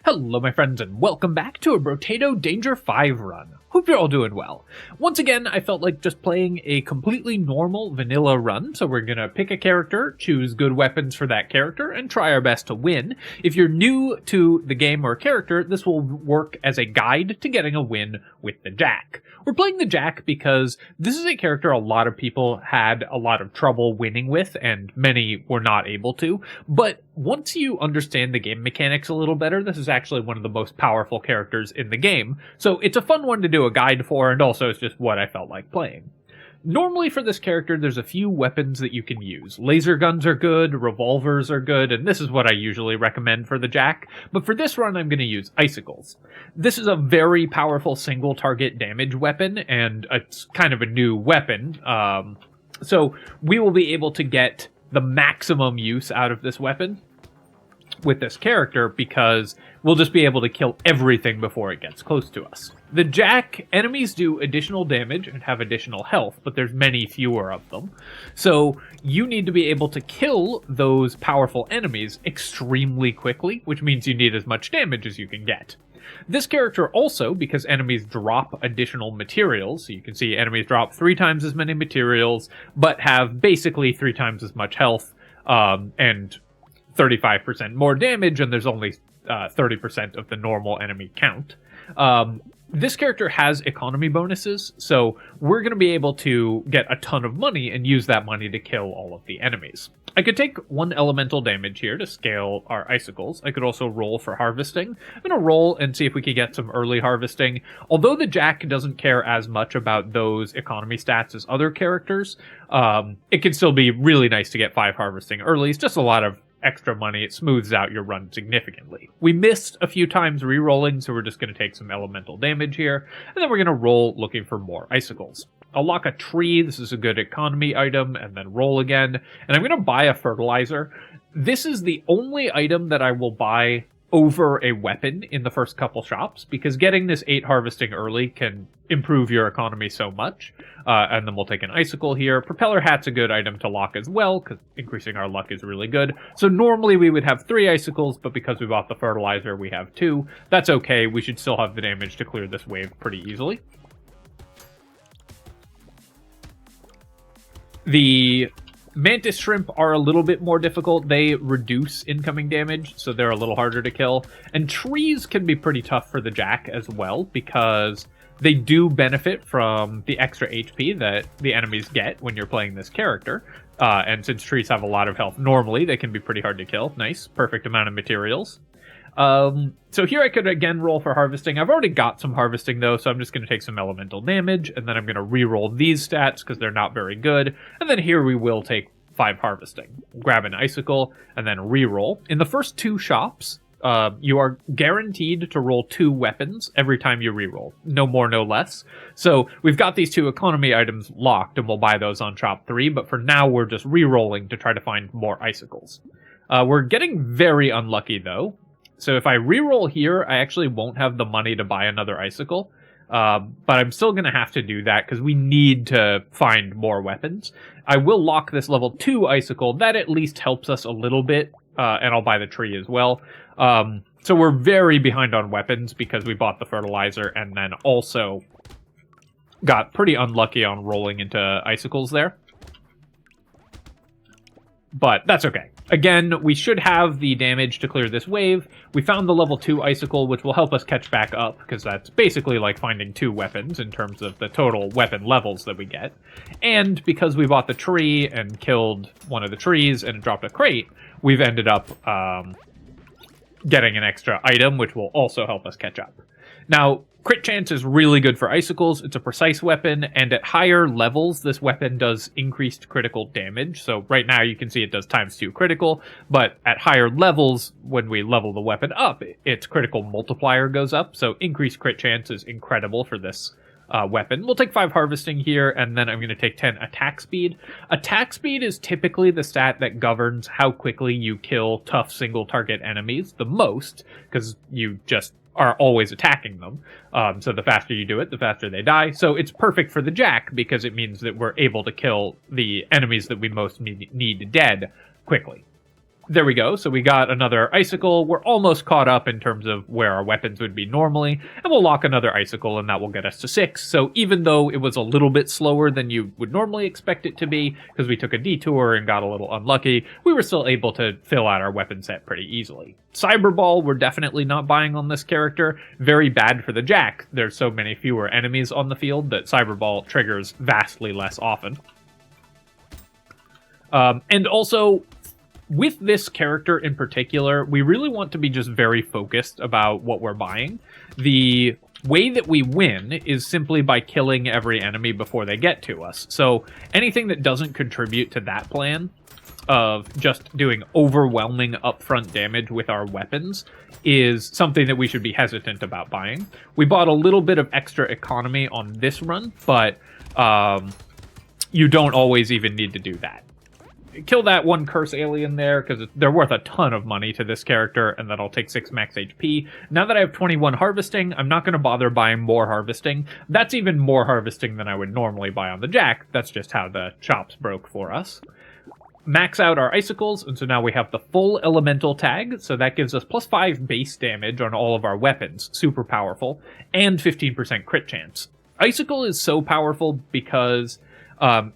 Hello my friends and welcome back to a Brotato Danger 5 run. Hope you're all doing well. Once again, I felt like just playing a completely normal vanilla run, so we're gonna pick a character, choose good weapons for that character, and try our best to win. If you're new to the game or character, this will work as a guide to getting a win with the Jack. We're playing the Jack because this is a character a lot of people had a lot of trouble winning with, and many were not able to, but once you understand the game mechanics a little better, this is actually one of the most powerful characters in the game, so it's a fun one to do a guide for, and also it's just what I felt like playing. Normally for this character, there's a few weapons that you can use. Laser guns are good, revolvers are good, and this is what I usually recommend for the Jack, but for this run I'm going to use icicles. This is a very powerful single target damage weapon, and it's kind of a new weapon, so we will be able to get the maximum use out of this weapon with this character because we'll just be able to kill everything before it gets close to us. The Jack, enemies do additional damage and have additional health, but there's many fewer of them. So you need to be able to kill those powerful enemies extremely quickly, which means you need as much damage as you can get. This character also, because enemies drop additional materials, so you can see enemies drop 3 times as many materials, but have basically 3 times as much health, and 35% more damage, and there's only 30% of the normal enemy count. This character has economy bonuses, so we're going to be able to get a ton of money and use that money to kill all of the enemies. I could take 1 elemental damage here to scale our icicles. I could also roll for harvesting. I'm going to roll and see if we can get some early harvesting. Although the Jack doesn't care as much about those economy stats as other characters, it can still be really nice to get 5 harvesting early. It's just a lot of extra money. It smooths out your run significantly. We missed a few times re-rolling, so we're just going to take some elemental damage here, and then we're going to roll looking for more icicles. I'll lock a tree. This is a good economy item, and then roll again, and I'm going to buy a fertilizer. This is the only item that I will buy over a weapon in the first couple shops, because getting this 8 harvesting early can improve your economy so much. And then we'll take an icicle here. Propeller hat's a good item to lock as well, because increasing our luck is really good. So normally we would have 3 icicles, but because we bought the fertilizer, we have 2. That's okay. We should still have the damage to clear this wave pretty easily. The Mantis Shrimp are a little bit more difficult. They reduce incoming damage, so they're a little harder to kill. And trees can be pretty tough for the Jack as well, because they do benefit from the extra HP that the enemies get when you're playing this character. And since trees have a lot of health normally, they can be pretty hard to kill. Nice, perfect amount of materials. So here I could again roll for harvesting. I've already got some harvesting though, so I'm just going to take some elemental damage, and then I'm going to re-roll these stats because they're not very good. And then here we will take 5 harvesting. Grab an icicle, and then re-roll. In the first 2 shops, you are guaranteed to roll 2 weapons every time you re-roll. No more, no less. So we've got these 2 economy items locked, and we'll buy those on shop 3, but for now we're just re-rolling to try to find more icicles. We're getting very unlucky though. So if I re-roll here, I actually won't have the money to buy another icicle. But I'm still going to have to do that because we need to find more weapons. I will lock this level 2 icicle. That at least helps us a little bit. And I'll buy the tree as well. So we're very behind on weapons because we bought the fertilizer and then also got pretty unlucky on rolling into icicles there. But that's okay. Again, we should have the damage to clear this wave. We found the level 2 icicle, which will help us catch back up, because that's basically like finding 2 weapons in terms of the total weapon levels that we get. And because we bought the tree and killed one of the trees and it dropped a crate, we've ended up getting an extra item, which will also help us catch up. Now, crit chance is really good for icicles. It's a precise weapon, and at higher levels, this weapon does increased critical damage. So right now, you can see it does ×2 critical, but at higher levels, when we level the weapon up, its critical multiplier goes up. So increased crit chance is incredible for this weapon. We'll take 5 harvesting here, and then I'm going to take 10 attack speed. Attack speed is typically the stat that governs how quickly you kill tough single target enemies the most, because you just are always attacking them. So the faster you do it, the faster they die. So it's perfect for the Jack because it means that we're able to kill the enemies that we most need dead quickly. There we go. So we got another icicle. We're almost caught up in terms of where our weapons would be normally. And we'll lock another icicle, and that will get us to 6. So even though it was a little bit slower than you would normally expect it to be, because we took a detour and got a little unlucky, we were still able to fill out our weapon set pretty easily. Cyberball, we're definitely not buying on this character. Very bad for the Jack. There's so many fewer enemies on the field that Cyberball triggers vastly less often. And also, with this character in particular, we really want to be just very focused about what we're buying. The way that we win is simply by killing every enemy before they get to us. So anything that doesn't contribute to that plan of just doing overwhelming upfront damage with our weapons is something that we should be hesitant about buying. We bought a little bit of extra economy on this run, but you don't always even need to do that. Kill that one curse alien there, because they're worth a ton of money to this character, and then I'll take 6 max HP. Now that I have 21 harvesting, I'm not going to bother buying more harvesting. That's even more harvesting than I would normally buy on the Jack. That's just how the chops broke for us. Max out our icicles, and so now we have the full elemental tag, so that gives us +5 base damage on all of our weapons, super powerful, and 15% crit chance. Icicle is so powerful because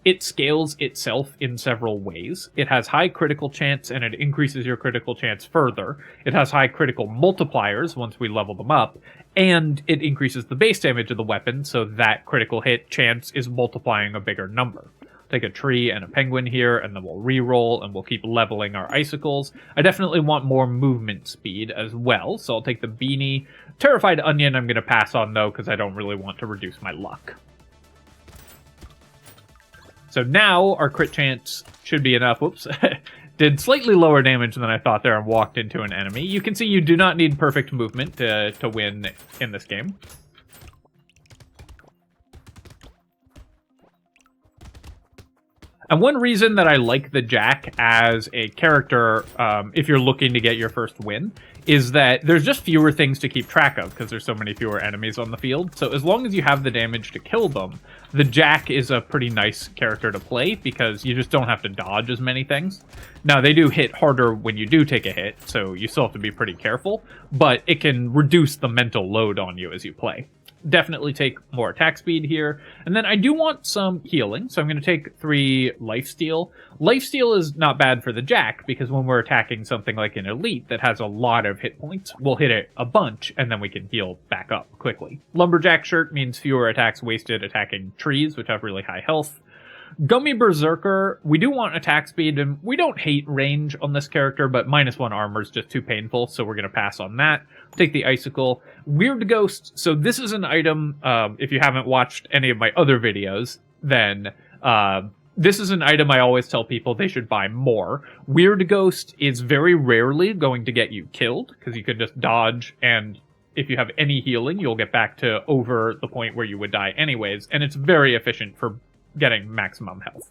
it scales itself in several ways. It has high critical chance, and it increases your critical chance further. It has high critical multipliers once we level them up, and it increases the base damage of the weapon, so that critical hit chance is multiplying a bigger number. Take a tree and a penguin here, and then we'll re-roll, and we'll keep leveling our icicles. I definitely want more movement speed as well, so I'll take the beanie. Terrified Onion I'm going to pass on, though, because I don't really want to reduce my luck. So now our crit chance should be enough. Whoops. Did slightly lower damage than I thought there and walked into an enemy. You can see you do not need perfect movement to win in this game. And one reason that I like the Jack as a character, if you're looking to get your first win, is that there's just fewer things to keep track of because there's so many fewer enemies on the field. So as long as you have the damage to kill them, the Jack is a pretty nice character to play because you just don't have to dodge as many things. Now, they do hit harder when you do take a hit, so you still have to be pretty careful, but it can reduce the mental load on you as you play. Definitely take more attack speed here. And then I do want some healing, so I'm going to take 3 lifesteal. Lifesteal is not bad for the Jack, because when we're attacking something like an elite that has a lot of hit points, we'll hit it a bunch, and then we can heal back up quickly. Lumberjack shirt means fewer attacks wasted attacking trees, which have really high health. Gummy Berserker, we do want attack speed, and we don't hate range on this character, but -1 armor is just too painful, so we're going to pass on that. Take the Icicle. Weird Ghost, so this is an item, if you haven't watched any of my other videos, then this is an item I always tell people they should buy more. Weird Ghost is very rarely going to get you killed, because you can just dodge, and if you have any healing, you'll get back to over the point where you would die anyways, and it's very efficient for getting maximum health.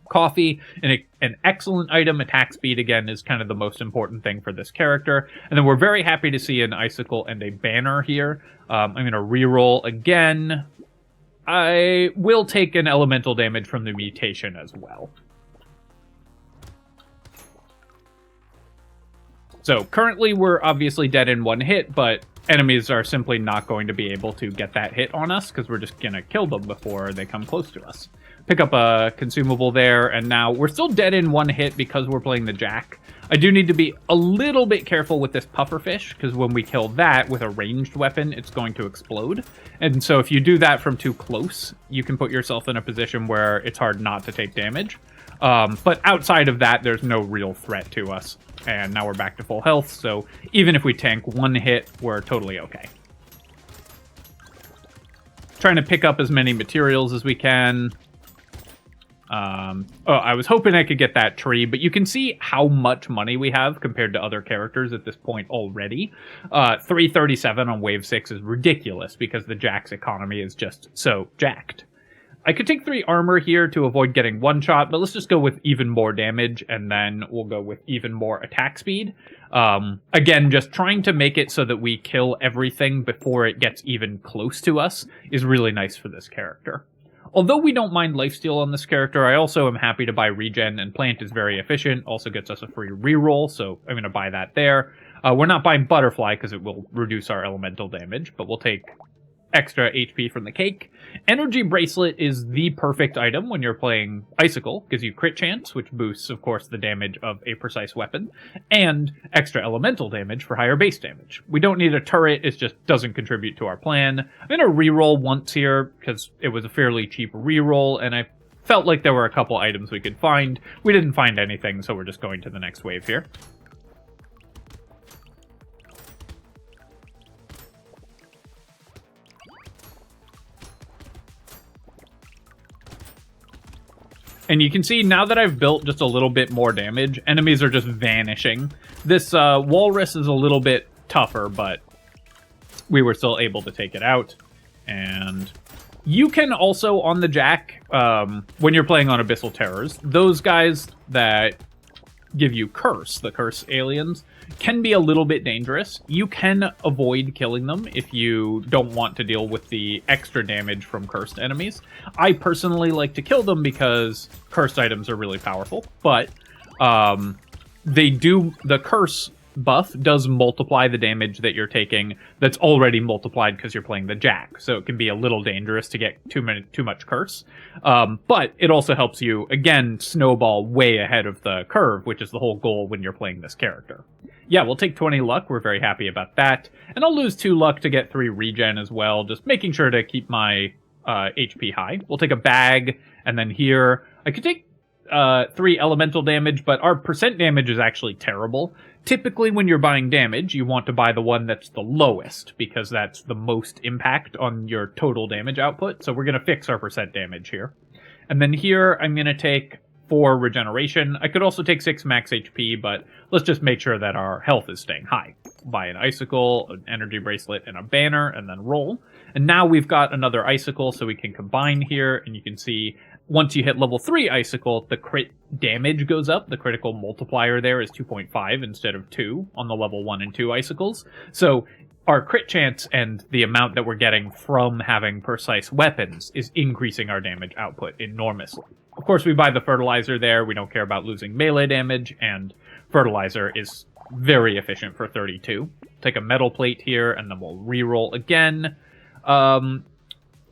Coffee, an excellent item. Attack speed, again, is kind of the most important thing for this character. And then we're very happy to see an Icicle and a banner here. I'm going to reroll again. I will take an elemental damage from the mutation as well. So currently we're obviously dead in 1 hit, but enemies are simply not going to be able to get that hit on us because we're just going to kill them before they come close to us. Pick up a consumable there, and now we're still dead in 1 hit because we're playing the Jack. I do need to be a little bit careful with this pufferfish, because when we kill that with a ranged weapon, it's going to explode. And so if you do that from too close, you can put yourself in a position where it's hard not to take damage. But outside of that, there's no real threat to us. And now we're back to full health, so even if we tank 1 hit, we're totally okay. Trying to pick up as many materials as we can. I was hoping I could get that tree, but you can see how much money we have compared to other characters at this point already. 337 on wave 6 is ridiculous because the Jack's economy is just so jacked. I could take 3 armor here to avoid getting 1 shot, but let's just go with even more damage, and then we'll go with even more attack speed. Again, just trying to make it so that we kill everything before it gets even close to us is really nice for this character. Although we don't mind lifesteal on this character, I also am happy to buy regen, and plant is very efficient, also gets us a free reroll, so I'm going to buy that there. We're not buying butterfly because it will reduce our elemental damage, but we'll take extra HP from the cake. Energy bracelet is the perfect item when you're playing icicle. Gives you crit chance, which boosts, of course, the damage of a precise weapon, and extra elemental damage for higher base damage. We don't need a turret, it just doesn't contribute to our plan. I'm going to reroll once here because it was a fairly cheap reroll, and I felt like there were a couple items we could find. We didn't find anything, so we're just going to the next wave here. And you can see now that I've built just a little bit more damage, enemies are just vanishing. This walrus is a little bit tougher, but we were still able to take it out. And you can also, on the Jack, when you're playing on Abyssal Terrors, those guys that give you Curse, the Curse aliens, can be a little bit dangerous. You can avoid killing them if you don't want to deal with the extra damage from cursed enemies. I personally like to kill them because cursed items are really powerful, but the curse buff does multiply the damage that you're taking that's already multiplied because you're playing the Jack, so it can be a little dangerous to get too much curse. But it also helps you, again, snowball way ahead of the curve, which is the whole goal when you're playing this character. Yeah, we'll take 20 luck. We're very happy about that. And I'll lose 2 luck to get 3 regen as well, just making sure to keep my HP high. We'll take a bag, and then here, I could take 3 elemental damage, but our percent damage is actually terrible. Typically, when you're buying damage, you want to buy the one that's the lowest, because that's the most impact on your total damage output. So we're going to fix our percent damage here. And then here, I'm going to take 4 regeneration. I could also take 6 max HP, but let's just make sure that our health is staying high. Buy an icicle, an energy bracelet, and a banner, and then roll. And now we've got another icicle, so we can combine here, and you can see once you hit level 3 icicle, the crit damage goes up. The critical multiplier there is 2.5 instead of 2 on the level 1 and 2 icicles. So our crit chance and the amount that we're getting from having precise weapons is increasing our damage output enormously. Of course, we buy the fertilizer there. We don't care about losing melee damage, and fertilizer is very efficient for 32. Take a metal plate here, and then we'll reroll again.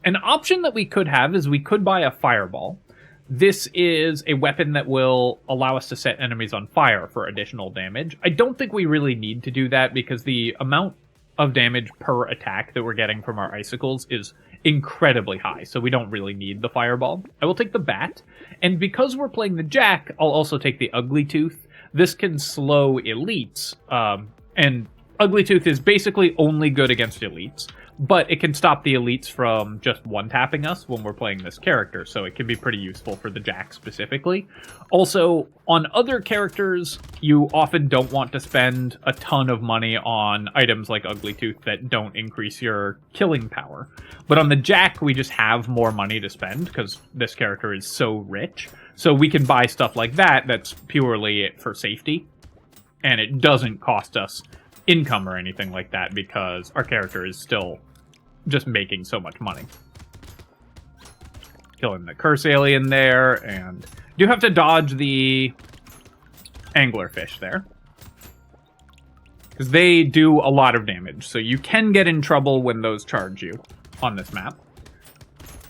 An option that we could have is we could buy a fireball. This is a weapon that will allow us to set enemies on fire for additional damage. I don't think we really need to do that because the amount of damage per attack that we're getting from our icicles is incredibly high, so we don't really need the fireball. I will take the bat, and because we're playing the Jack, I'll also take the Ugly Tooth. This can slow elites, and Ugly Tooth is basically only good against elites, but it can stop the elites from just one-tapping us when we're playing this character, so it can be pretty useful for the Jack specifically. Also, on other characters, you often don't want to spend a ton of money on items like Ugly Tooth that don't increase your killing power. But on the Jack, we just have more money to spend because this character is so rich, so we can buy stuff like that that's purely for safety, and it doesn't cost us income or anything like that because our character is still just making so much money. Killing the curse alien there, and do have to dodge the anglerfish there because they do a lot of damage, so you can get in trouble when those charge you on this map.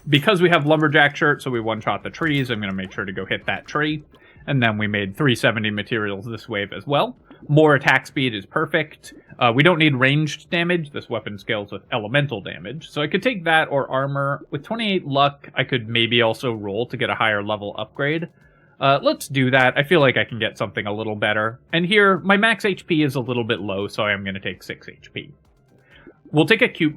Because we have lumberjack shirt, so we one-shot the trees, I'm going to make sure to go hit that tree. And then we made 370 materials this wave as well. More attack speed is perfect. We don't need ranged damage. This weapon scales with elemental damage. So I could take that or armor. With 28 luck, I could maybe also roll to get a higher level upgrade. Let's do that. I feel like I can get something a little better. And here, my max HP is a little bit low, so I am going to take 6 HP. We'll take a cute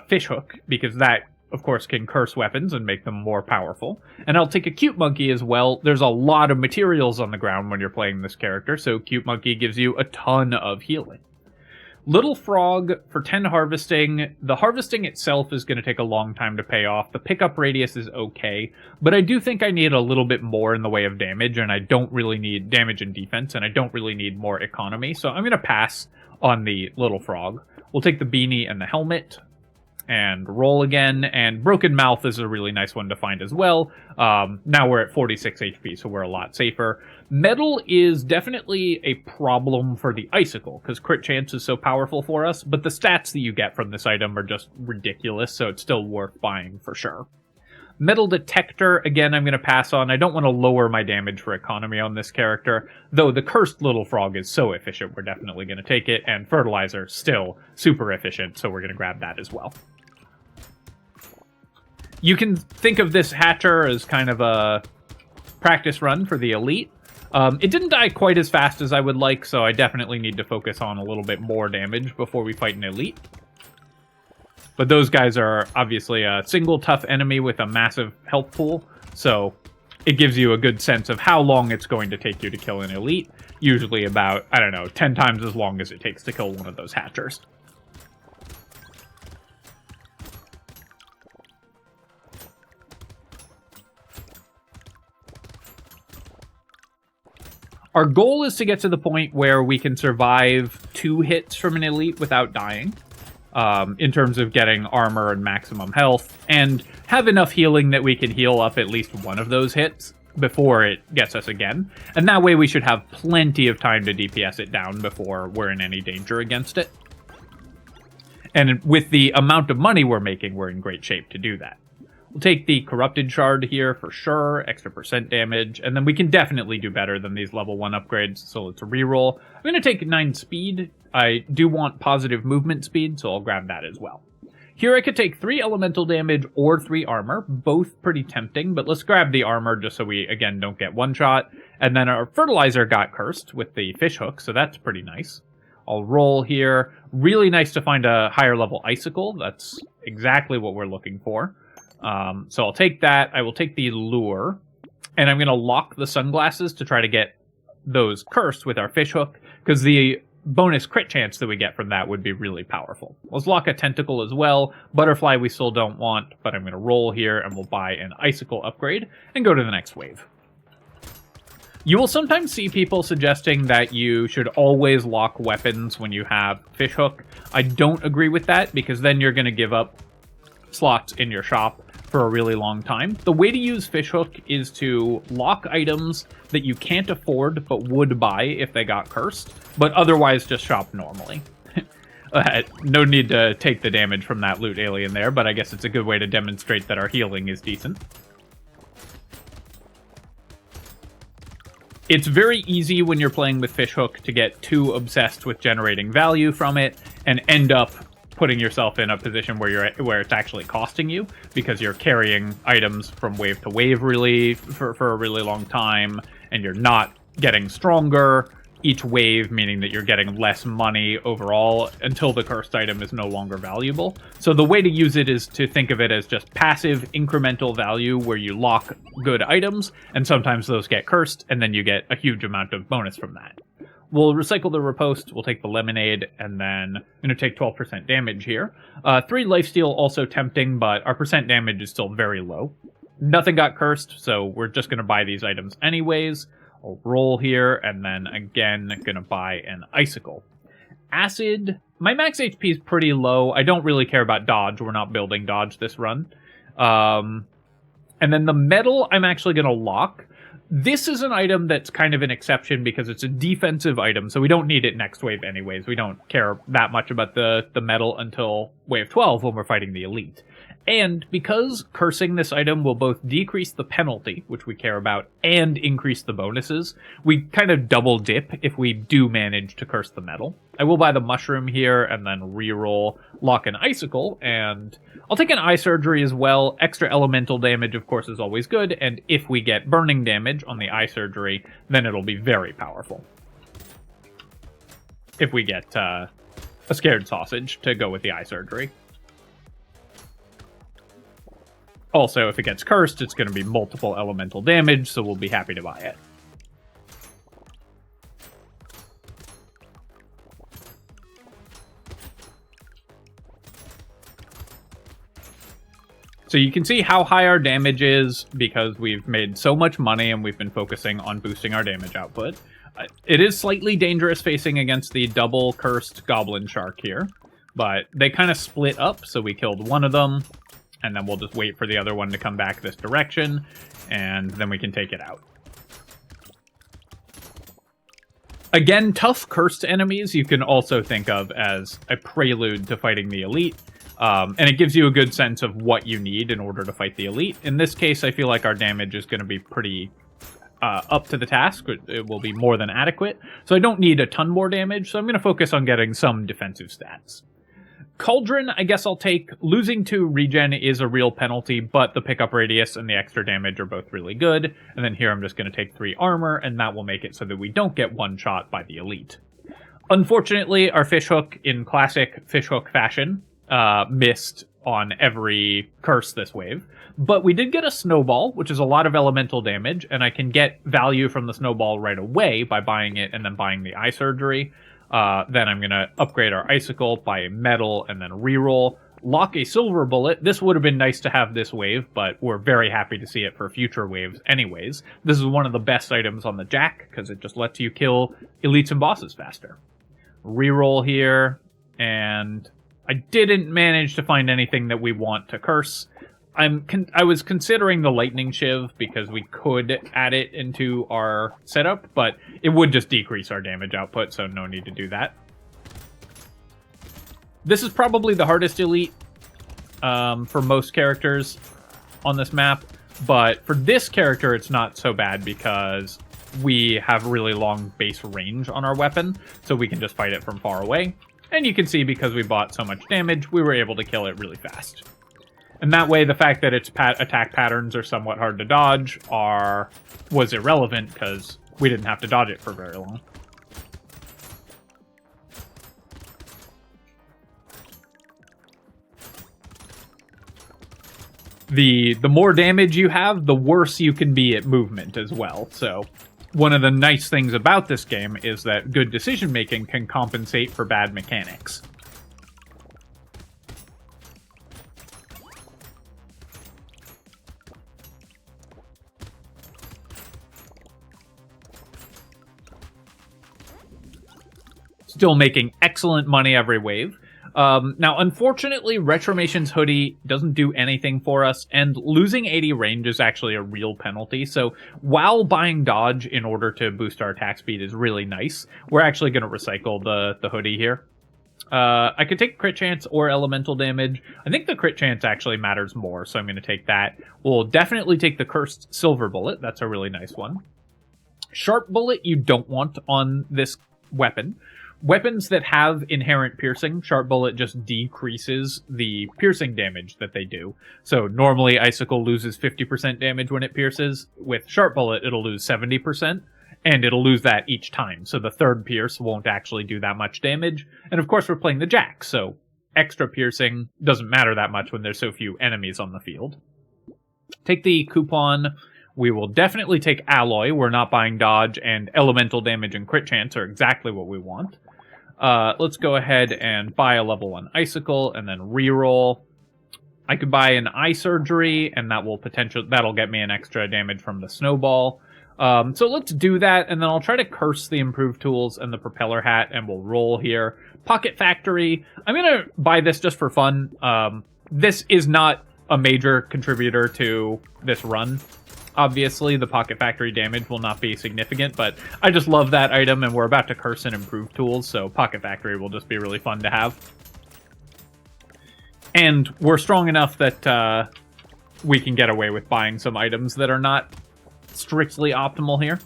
fish hook, because that, of course, can curse weapons and make them more powerful. And I'll take a cute monkey as well. There's a lot of materials on the ground when you're playing this character, so cute monkey gives you a ton of healing. Little frog for 10 harvesting. The harvesting itself is going to take a long time to pay off. The pickup radius is okay, but I do think I need a little bit more in the way of damage, and I don't really need damage and defense, and I don't really need more economy, so I'm going to pass on the little frog. We'll take the beanie and the helmet. and roll again, and Broken Mouth is a really nice one to find as well. Now we're at 46 HP, so we're a lot safer. Metal is definitely a problem for the Icicle, because crit chance is so powerful for us, but the stats that you get from this item are just ridiculous, so it's still worth buying for sure. Metal Detector, again, I'm going to pass on. I don't want to lower my damage for economy on this character, though the Cursed Little Frog is so efficient, we're definitely going to take it, and Fertilizer, still super efficient, so we're going to grab that as well. You can think of this Hatcher as kind of a practice run for the Elite. It didn't die quite as fast as I would like, so I definitely need to focus on a little bit more damage before we fight an Elite. But those guys are obviously a single tough enemy with a massive health pool, so it gives you a good sense of how long it's going to take you to kill an Elite. Usually about, I don't know, 10 times as long as it takes to kill one of those Hatchers. Our goal is to get to the point where we can survive 2 hits from an Elite without dying. In terms of getting armor and maximum health, and have enough healing that we can heal up at least one of those hits before it gets us again. And that way we should have plenty of time to DPS it down before we're in any danger against it. And with the amount of money we're making, we're in great shape to do that. We'll take the Corrupted Shard here for sure, extra % damage, and then we can definitely do better than these level 1 upgrades, so let's reroll. I'm going to take 9 speed. I do want positive movement speed, so I'll grab that as well. Here I could take 3 elemental damage or 3 armor, both pretty tempting, but let's grab the armor just so we, again, don't get one shot. And then our Fertilizer got cursed with the fish hook, so that's pretty nice. I'll roll here. Really nice to find a higher level Icicle. That's exactly what we're looking for. So I'll take that. I will take the Lure, and I'm going to lock the sunglasses to try to get those cursed with our fish hook, because the bonus crit chance that we get from that would be really powerful. Let's lock a Tentacle as well. Butterfly we still don't want, but I'm going to roll here, and we'll buy an Icicle upgrade and go to the next wave. You will sometimes see people suggesting that you should always lock weapons when you have fish hook. I don't agree with that, because then you're going to give up slots in your shop for a really long time. The way to use Fishhook is to lock items that you can't afford but would buy if they got cursed, but otherwise just shop normally. No need to take the damage from that loot alien there, but I guess it's a good way to demonstrate that our healing is decent. It's very easy when you're playing with Fishhook to get too obsessed with generating value from it and end up putting yourself in a position where it's actually costing you, because you're carrying items from wave to wave really for a really long time, and you're not getting stronger each wave, meaning that you're getting less money overall until the cursed item is no longer valuable. So the way to use it is to think of it as just passive incremental value where you lock good items, and sometimes those get cursed, and then you get a huge amount of bonus from that. We'll recycle the Riposte, we'll take the Lemonade, and then I'm going to take 12% damage here. 3 lifesteal also tempting, but our percent damage is still very low. Nothing got cursed, so we're just going to buy these items anyways. I'll roll here, and then again, going to buy an Icicle. Acid, my max HP is pretty low. I don't really care about dodge. We're not building dodge this run. And then the Metal, I'm actually going to lock. This is an item that's kind of an exception because it's a defensive item, so we don't need it next wave anyways. We don't care that much about the metal until wave 12 when we're fighting the Elite. And because cursing this item will both decrease the penalty, which we care about, and increase the bonuses, we kind of double dip if we do manage to curse the metal. I will buy the Mushroom here and then reroll, lock an Icicle, and I'll take an Eye Surgery as well. Extra elemental damage, of course, is always good, and if we get burning damage on the Eye Surgery, then it'll be very powerful. If we get a Scared Sausage to go with the Eye Surgery. Also, if it gets cursed, it's going to be multiple elemental damage, so we'll be happy to buy it. So you can see how high our damage is because we've made so much money and we've been focusing on boosting our damage output. It is slightly dangerous facing against the double cursed Goblin Shark here. But they kind of split up, so we killed one of them, and then we'll just wait for the other one to come back this direction, and then we can take it out. Again, tough cursed enemies you can also think of as a prelude to fighting the elite, and it gives you a good sense of what you need in order to fight the elite. In this case, I feel like our damage is going to be pretty up to the task. It will be more than adequate, so I don't need a ton more damage, so I'm going to focus on getting some defensive stats. Cauldron, I guess I'll take. Losing 2 regen is a real penalty, but the pickup radius and the extra damage are both really good. And then here I'm just going to take 3 armor, and that will make it so that we don't get one-shot by the elite. Unfortunately, our fishhook, in classic fishhook fashion, missed on every curse this wave. But we did get a snowball, which is a lot of elemental damage, and I can get value from the snowball right away by buying it and then buying the eye surgery. Then I'm going to upgrade our icicle, buy a metal, and then reroll. Lock a silver bullet. This would have been nice to have this wave, but we're very happy to see it for future waves anyways. This is one of the best items on the Jack, because it just lets you kill elites and bosses faster. Reroll here, and I didn't manage to find anything that we want to curse. I was considering the lightning shiv because we could add it into our setup, but it would just decrease our damage output, so no need to do that. This is probably the hardest elite for most characters on this map, but for this character it's not so bad because we have really long base range on our weapon, so we can just fight it from far away. And you can see because we bought so much damage, we were able to kill it really fast. And that way, the fact that its attack patterns are somewhat hard to dodge was irrelevant because we didn't have to dodge it for very long. The more damage you have, the worse you can be at movement as well. So one of the nice things about this game is that good decision-making can compensate for bad mechanics. Still making excellent money every wave. Now, unfortunately, Retromation's hoodie doesn't do anything for us, and losing 80 range is actually a real penalty. So while buying dodge in order to boost our attack speed is really nice, we're actually going to recycle the hoodie here. I could take crit chance or elemental damage. I think the crit chance actually matters more, so I'm going to take that. We'll definitely take the cursed silver bullet. That's a really nice one. Sharp bullet you don't want on this weapon. Weapons that have inherent piercing, Sharp Bullet just decreases the piercing damage that they do. So normally Icicle loses 50% damage when it pierces. With Sharp Bullet, it'll lose 70%, and it'll lose that each time. So the third pierce won't actually do that much damage. And of course we're playing the Jack, so extra piercing doesn't matter that much when there's so few enemies on the field. Take the coupon. We will definitely take Alloy. We're not buying dodge, and elemental damage and crit chance are exactly what we want. Let's go ahead and buy a level 1 Icicle, and then reroll. I could buy an eye surgery, and that'll get me an extra damage from the snowball. So let's do that, and then I'll try to curse the improved tools and the propeller hat, and we'll roll here. Pocket Factory. I'm gonna buy this just for fun. This is not a major contributor to this run. Obviously, the Pocket Factory damage will not be significant, but I just love that item, and we're about to curse and improve tools, so Pocket Factory will just be really fun to have. And we're strong enough that we can get away with buying some items that are not strictly optimal here.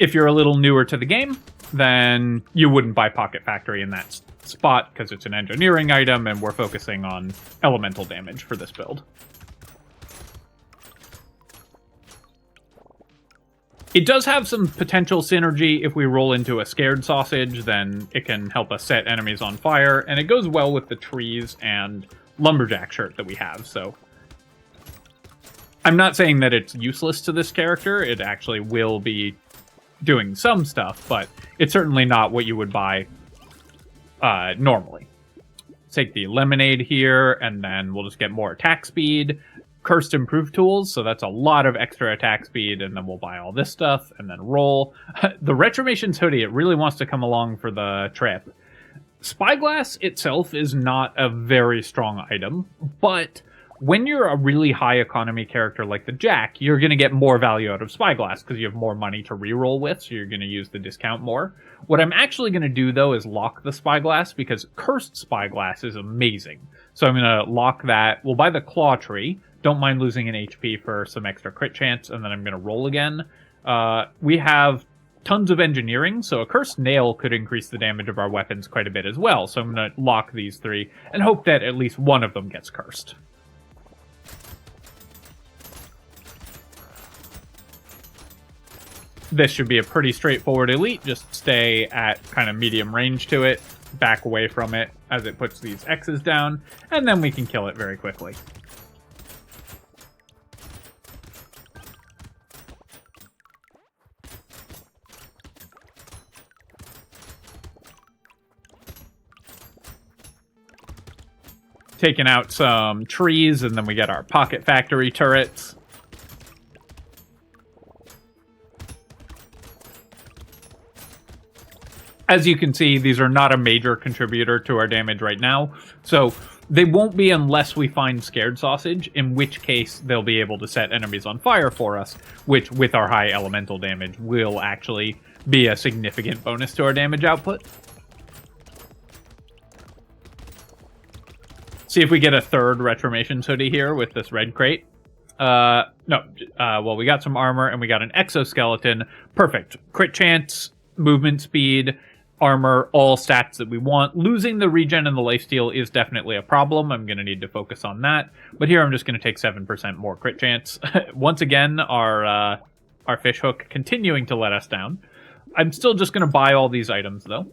If you're a little newer to the game, then you wouldn't buy Pocket Factory in that spot because it's an engineering item and we're focusing on elemental damage for this build. It does have some potential synergy. If we roll into a scared sausage, then it can help us set enemies on fire, and it goes well with the trees and lumberjack shirt that we have, so I'm not saying that it's useless to this character. It actually will be doing some stuff, but it's certainly not what you would buy normally. Take the lemonade here, and then we'll just get more attack speed. cursed improved tools, so that's a lot of extra attack speed, and then we'll buy all this stuff, and then roll. The Retrimation's hoodie, it really wants to come along for the trip. Spyglass itself is not a very strong item, but when you're a really high economy character like the Jack, you're going to get more value out of Spyglass because you have more money to reroll with, so you're going to use the discount more. What I'm actually going to do, though, is lock the Spyglass, because Cursed Spyglass is amazing. So I'm going to lock that. We'll buy the Claw Tree. Don't mind losing an HP for some extra crit chance, and then I'm going to roll again. We have tons of engineering, so a Cursed Nail could increase the damage of our weapons quite a bit as well. So I'm going to lock these three and hope that at least one of them gets cursed. This should be a pretty straightforward elite. Just stay at kind of medium range to it, back away from it as it puts these X's down, and then we can kill it very quickly. Taking out some trees, and then we get our Pocket Factory turrets. As you can see, these are not a major contributor to our damage right now, so they won't be unless we find Scared Sausage, in which case they'll be able to set enemies on fire for us, which, with our high elemental damage, will actually be a significant bonus to our damage output. See if we get a third Retrimation's hoodie here with this red crate. Well, we got some armor, and we got an exoskeleton. Perfect. Crit chance, movement speed, armor, all stats that we want. Losing the regen and the lifesteal is definitely a problem. I'm going to need to focus on that. But here I'm just going to take 7% more crit chance. Once again, our fishhook continuing to let us down. I'm still just going to buy all these items, though.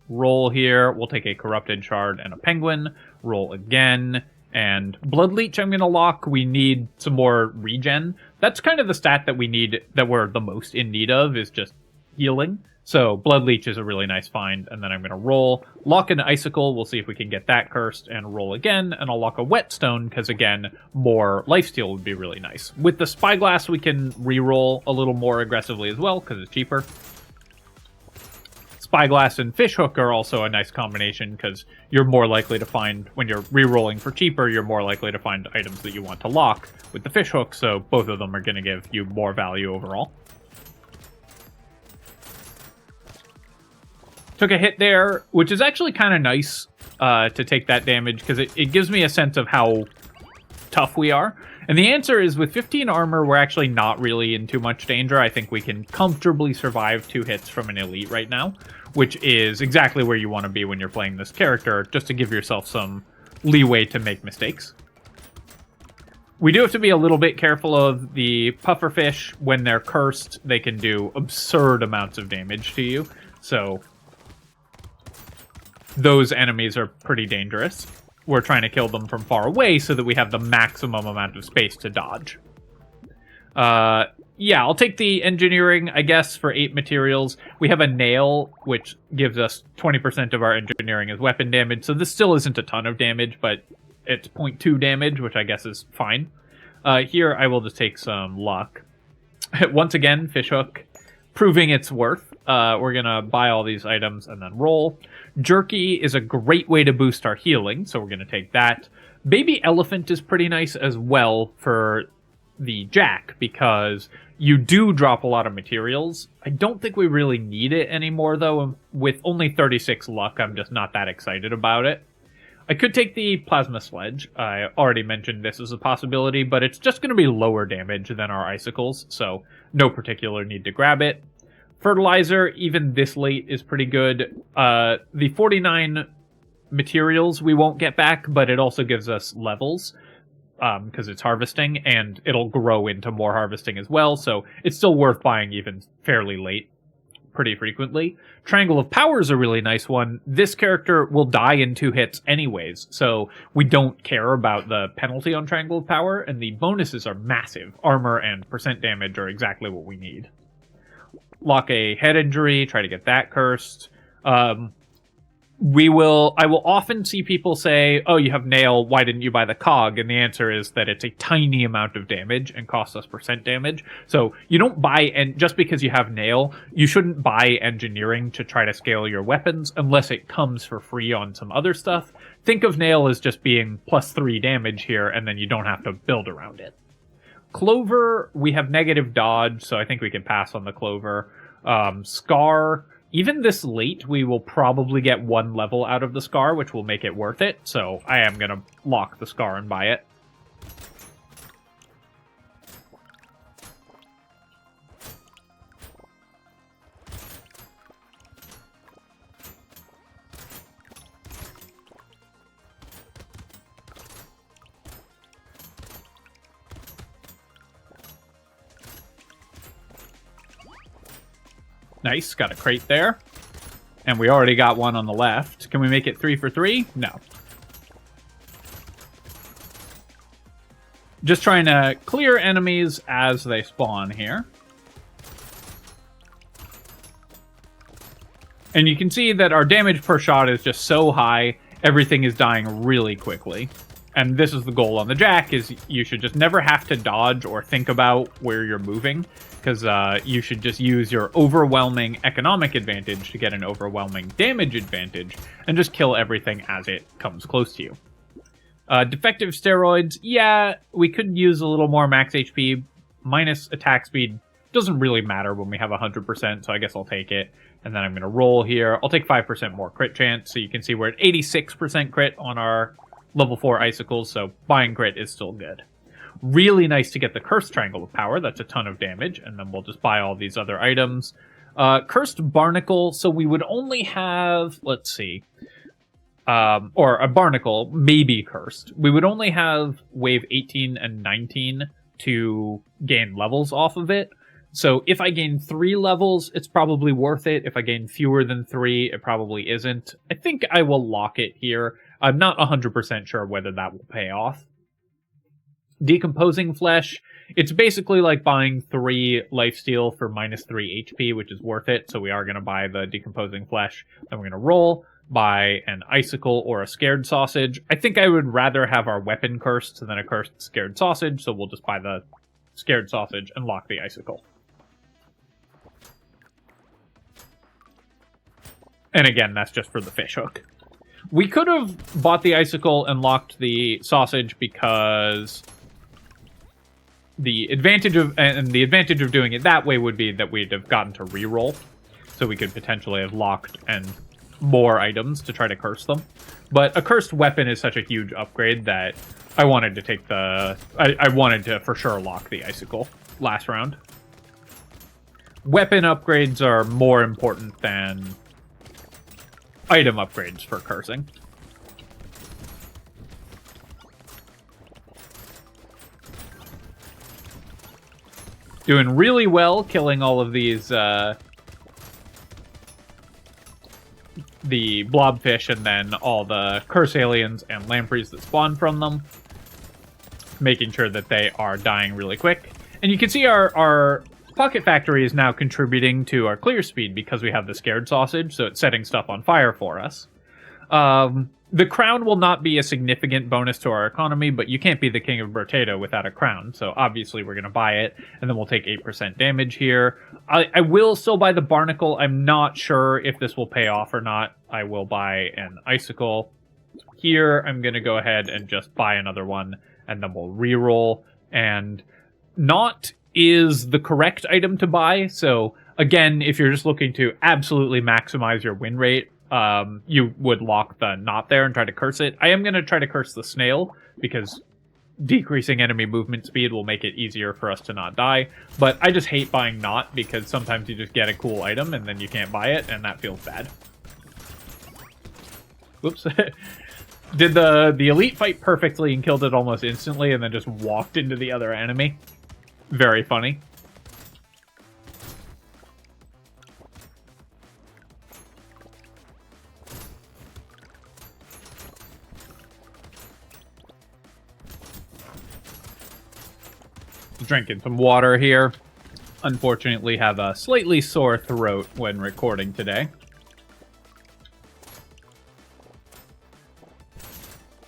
Roll here. We'll take a Corrupted Shard and a Penguin. Roll again. And Blood Leech I'm going to lock. We need some more regen. That's kind of the stat that we need, that we're the most in need of, is just healing. So Blood Leech is a really nice find, and then I'm going to roll. Lock an Icicle, we'll see if we can get that cursed, and roll again, and I'll lock a Whetstone, because again, more lifesteal would be really nice. With the Spyglass, we can reroll a little more aggressively as well, because it's cheaper. Spyglass and Fishhook are also a nice combination, because you're more likely to find, when you're rerolling for cheaper, you're more likely to find items that you want to lock with the Fishhook, so both of them are going to give you more value overall. Took a hit there, which is actually kind of nice to take that damage, because it gives me a sense of how tough we are. And the answer is, with 15 armor, we're actually not really in too much danger. I think we can comfortably survive 2 hits from an elite right now, which is exactly where you want to be when you're playing this character, just to give yourself some leeway to make mistakes. We do have to be a little bit careful of the pufferfish. When they're cursed, they can do absurd amounts of damage to you, so those enemies are pretty dangerous. We're trying to kill them from far away so that we have the maximum amount of space to dodge. Yeah, I'll take the engineering, I guess, for 8 materials. We have a nail, which gives us 20% of our engineering as weapon damage, so this still isn't a ton of damage, but it's 0.2 damage, which I guess is fine. Here, I will just take some luck. Once again, Fishhook, proving its worth. We're going to buy all these items and then roll. Jerky is a great way to boost our healing, so we're going to take that. Baby Elephant is pretty nice as well for the Jack, because you do drop a lot of materials. I don't think we really need it anymore, though. With only 36 luck, I'm just not that excited about it. I could take the Plasma Sledge. I already mentioned this as a possibility, but it's just going to be lower damage than our Icicles, so no particular need to grab it. Fertilizer, even this late, is pretty good. The 49 materials we won't get back, but it also gives us levels, because it's harvesting, and it'll grow into more harvesting as well, so it's still worth buying even fairly late, pretty frequently. Triangle of Power is a really nice one. This character will die in 2 hits anyways, so we don't care about the penalty on Triangle of Power, and the bonuses are massive. Armor and percent damage are exactly what we need. Lock a head injury, try to get that cursed. I will often see people say, oh, you have nail, why didn't you buy the cog? And the answer is that it's a tiny amount of damage and costs us percent damage. So you don't buy, and just because you have nail, you shouldn't buy engineering to try to scale your weapons unless it comes for free on some other stuff. Think of nail as just being +3 damage here, and then you don't have to build around it. Clover, we have negative dodge, so I think we can pass on the clover. Scar, even this late, we will probably get 1 level out of the Scar, which will make it worth it, so I am going to lock the Scar and buy it. Nice, got a crate there. And we already got one on the left. Can we make it 3 for 3? No. Just trying to clear enemies as they spawn here. And you can see that our damage per shot is just so high, everything is dying really quickly. And this is the goal on the Jack, is you should just never have to dodge or think about where you're moving, because you should just use your overwhelming economic advantage to get an overwhelming damage advantage, and just kill everything as it comes close to you. Defective steroids, yeah, we could use a little more max HP. Minus attack speed doesn't really matter when we have 100%, so I guess I'll take it. And then I'm going to roll here. I'll take 5% more crit chance, so you can see we're at 86% crit on our level 4 icicles, so buying crit is still good. Really nice to get the Cursed Triangle of Power. That's a ton of damage, and then we'll just buy all these other items. Cursed Barnacle, so we would only have, let's see, or a Barnacle, maybe Cursed. We would only have wave 18 and 19 to gain levels off of it. So if I gain 3 levels, it's probably worth it. If I gain fewer than 3, it probably isn't. I think I will lock it here. I'm not 100% sure whether that will pay off. Decomposing Flesh, it's basically like buying 3 lifesteal for minus 3 HP, which is worth it. So we are going to buy the Decomposing Flesh. Then we're going to roll, buy an Icicle or a Scared Sausage. I think I would rather have our weapon cursed than a cursed Scared Sausage, so we'll just buy the Scared Sausage and lock the Icicle. And again, that's just for the fish hook. We could have bought the Icicle and locked the Sausage because the advantage of doing it that way would be that we'd have gotten to reroll. So we could potentially have locked and more items to try to curse them. But a cursed weapon is such a huge upgrade that I wanted to take the... I wanted to for sure lock the Icicle last round. Weapon upgrades are more important than item upgrades for cursing. Doing really well killing all of these the blobfish and then all the curse aliens and lampreys that spawn from them. Making sure that they are dying really quick. And you can see our Pocket Factory is now contributing to our clear speed because we have the Scared Sausage, so it's setting stuff on fire for us. The crown will not be a significant bonus to our economy, but you can't be the king of Brotato without a crown, so obviously we're going to buy it, and then we'll take 8% damage here. I will still buy the Barnacle. I'm not sure if this will pay off or not. I will buy an Icicle. Here, I'm going to go ahead and just buy another one, and then we'll reroll. And not is the correct item to buy, so again, if you're just looking to absolutely maximize your win rate, you would lock the not there and try to curse it. I am going to try to curse the snail, because decreasing enemy movement speed will make it easier for us to not die. But I just hate buying not, because sometimes you just get a cool item and then you can't buy it, and that feels bad. Whoops. Did the elite fight perfectly and killed it almost instantly, and then just walked into the other enemy. Very funny. Drinking some water here. Unfortunately, have a slightly sore throat when recording today.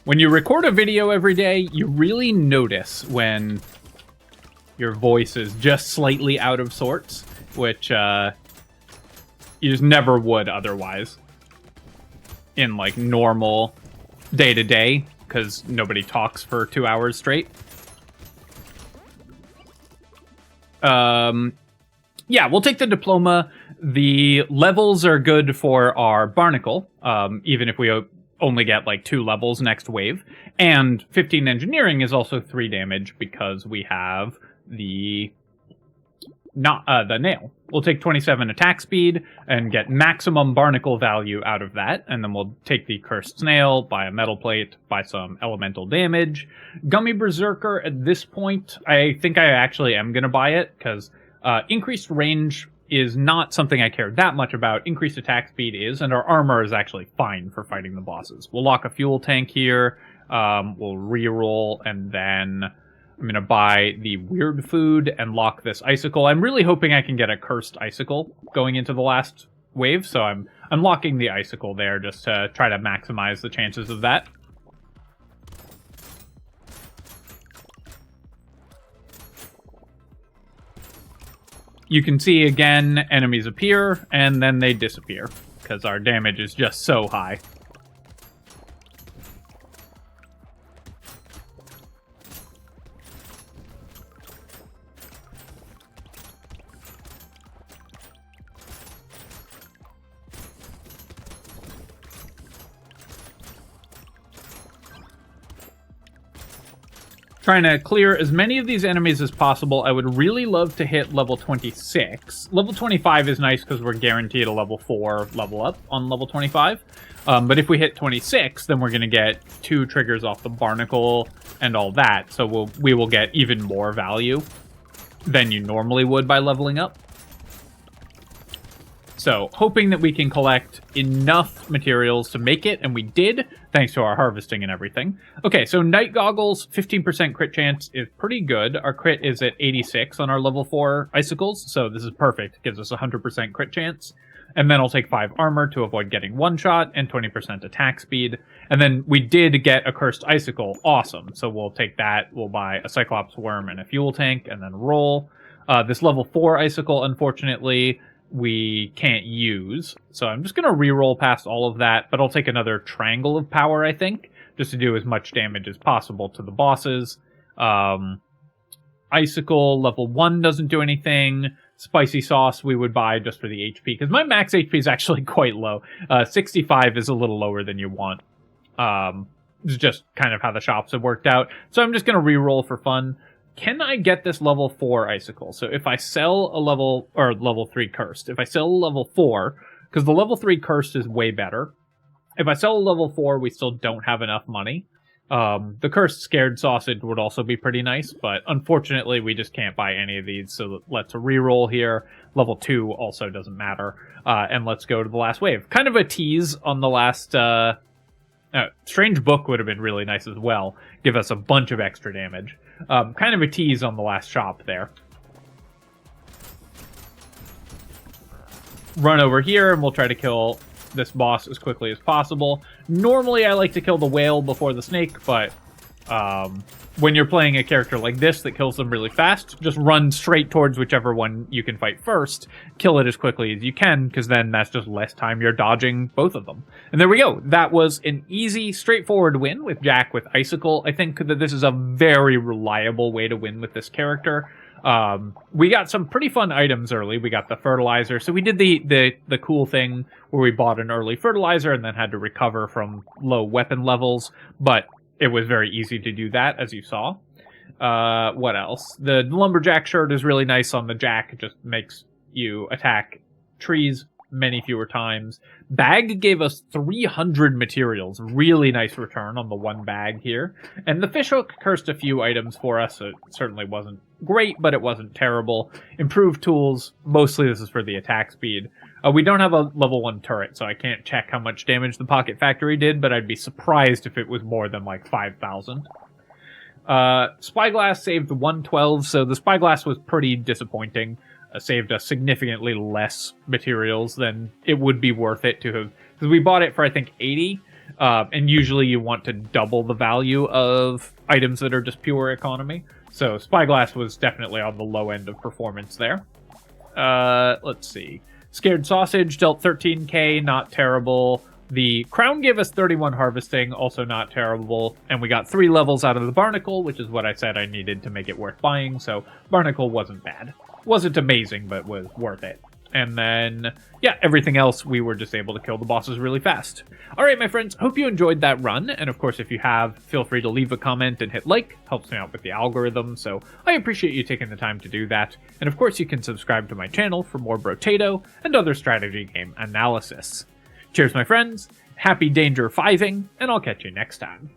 When you record a video every day, you really notice when your voice is just slightly out of sorts, which you just never would otherwise in like normal day-to-day, because nobody talks for 2 hours straight. Yeah, we'll take the diploma. The levels are good for our barnacle, even if we only get like 2 levels next wave. And 15 engineering is also 3 damage because we have the nail. We'll take 27 attack speed and get maximum barnacle value out of that, and then we'll take the cursed snail, buy a metal plate, buy some elemental damage. Gummy Berserker at this point, I think I actually am going to buy it, because increased range is not something I care that much about. Increased attack speed is, and our armor is actually fine for fighting the bosses. We'll lock a fuel tank here, we'll reroll, and then I'm going to buy the weird food and lock this icicle. I'm really hoping I can get a cursed icicle going into the last wave, so I'm locking the icicle there just to try to maximize the chances of that. You can see again, enemies appear, and then they disappear, because our damage is just so high. Trying to clear as many of these enemies as possible. I would really love to hit level 26. Level 25 is nice because we're guaranteed a level 4 level up on level 25. But if we hit 26, then we're going to get 2 triggers off the barnacle and all that. So we will get even more value than you normally would by leveling up. So, hoping that we can collect enough materials to make it, and we did, thanks to our harvesting and everything. Okay, so Night Goggles, 15% crit chance is pretty good. Our crit is at 86 on our level 4 icicles, so this is perfect. It gives us 100% crit chance. And then I'll take 5 armor to avoid getting one-shot, and 20% attack speed. And then we did get a cursed icicle. Awesome. So we'll take that, we'll buy a Cyclops worm and a fuel tank, and then roll. This level 4 icicle, unfortunately, we can't use, so I'm just going to reroll past all of that, but I'll take another Triangle of Power, I think, just to do as much damage as possible to the bosses. Icicle, level 1 doesn't do anything. Spicy Sauce we would buy just for the HP, because my max HP is actually quite low. 65 is a little lower than you want. It's just kind of how the shops have worked out. So I'm just going to reroll for fun. Can I get this level 4 icicle? So if I sell a level 3 cursed, if I sell a level 4, because the level 3 cursed is way better. If I sell a level 4, we still don't have enough money. The cursed scared sausage would also be pretty nice, but unfortunately we just can't buy any of these, so let's reroll here. Level 2 also doesn't matter, and let's go to the last wave. Kind of a tease on the last... Strange Book would have been really nice as well. Give us a bunch of extra damage. Kind of a tease on the last shop there. Run over here and we'll try to kill this boss as quickly as possible. Normally I like to kill the whale before the snake, but when you're playing a character like this that kills them really fast, just run straight towards whichever one you can fight first. Kill it as quickly as you can, because then that's just less time you're dodging both of them. And there we go. That was an easy, straightforward win with Jack with Icicle. I think that this is a very reliable way to win with this character. We got some pretty fun items early. We got the fertilizer. So we did the cool thing where we bought an early fertilizer and then had to recover from low weapon levels. But it was very easy to do that, as you saw. What else? The lumberjack shirt is really nice on the Jack. It just makes you attack trees many fewer times. Bag gave us 300 materials. Really nice return on the one bag here. And the fishhook cursed a few items for us. So it certainly wasn't great, but it wasn't terrible. Improved tools. Mostly this is for the attack speed. We don't have a level 1 turret, so I can't check how much damage the Pocket Factory did, but I'd be surprised if it was more than like 5,000. Spyglass saved 112, so the Spyglass was pretty disappointing. Saved us significantly less materials than it would be worth it to have... Because we bought it for, I think, 80, And usually you want to double the value of items that are just pure economy. So Spyglass was definitely on the low end of performance there. Let's see. Scared Sausage dealt 13k, not terrible. The Crown gave us 31 harvesting, also not terrible. And we got 3 levels out of the Barnacle, which is what I said I needed to make it worth buying. So Barnacle wasn't bad. Wasn't amazing, but was worth it. And then, yeah, everything else, we were just able to kill the bosses really fast. All right, my friends, hope you enjoyed that run. And of course, if you have, feel free to leave a comment and hit like. Helps me out with the algorithm, so I appreciate you taking the time to do that. And of course, you can subscribe to my channel for more Brotato and other strategy game analysis. Cheers, my friends. Happy Danger 5ing, and I'll catch you next time.